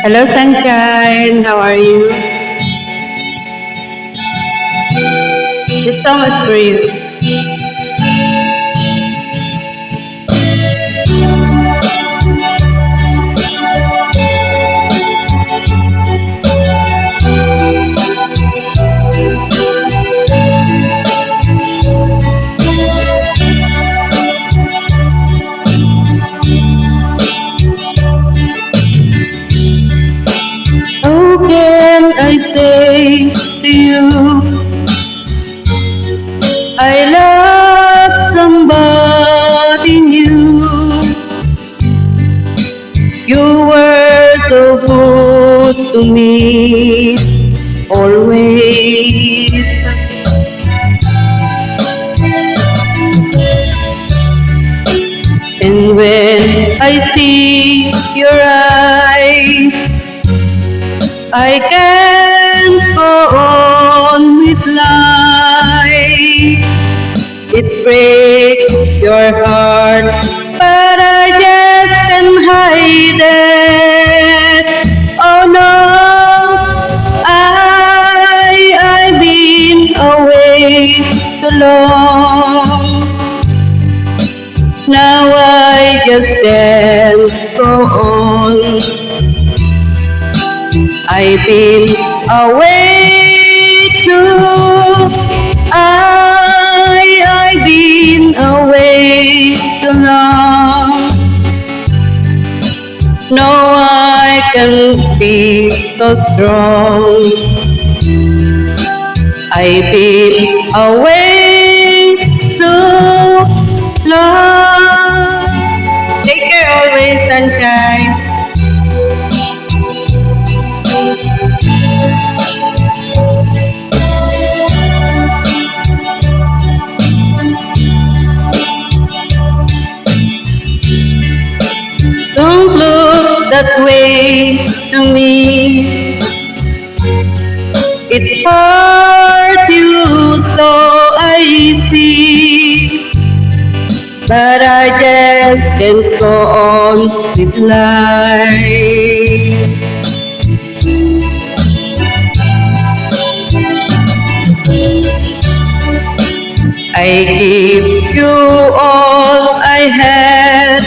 Hello, Sunshine. How are you? This song is for you. How can I say to you, I love somebody new? You were so good to me, always. And when I see your eyes, I can't go on with life. It breaks your heart, but I just can't hide it. Oh no, I've been away too long. Now I just can't go on. I've been away too. I've been away too long. No, I can be so strong. I've been away too long. Take care always, Sunshine. Don't look that way to me. It hurt you, so I see. But I just can't go on with life. I give you all I had,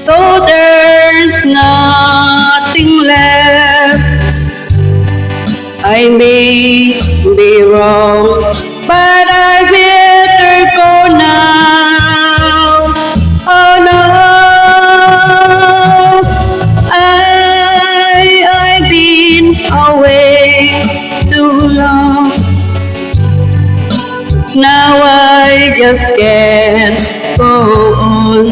so there's nothing left. I may be wrong, but I better go now. Oh no, I've been away too long. Now I just can't go on.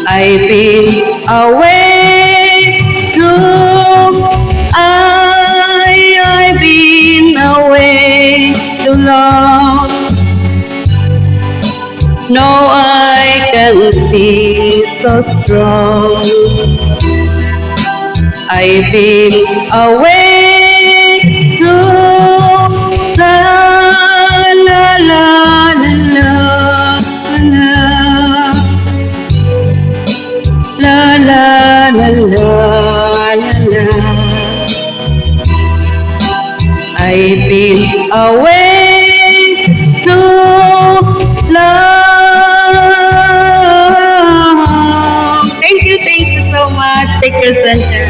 I've been away too. I've been away too long. No, I can be so strong. I've been away too. La la la la la la la la la la. I've been away too long. Thank you so much. Take your center.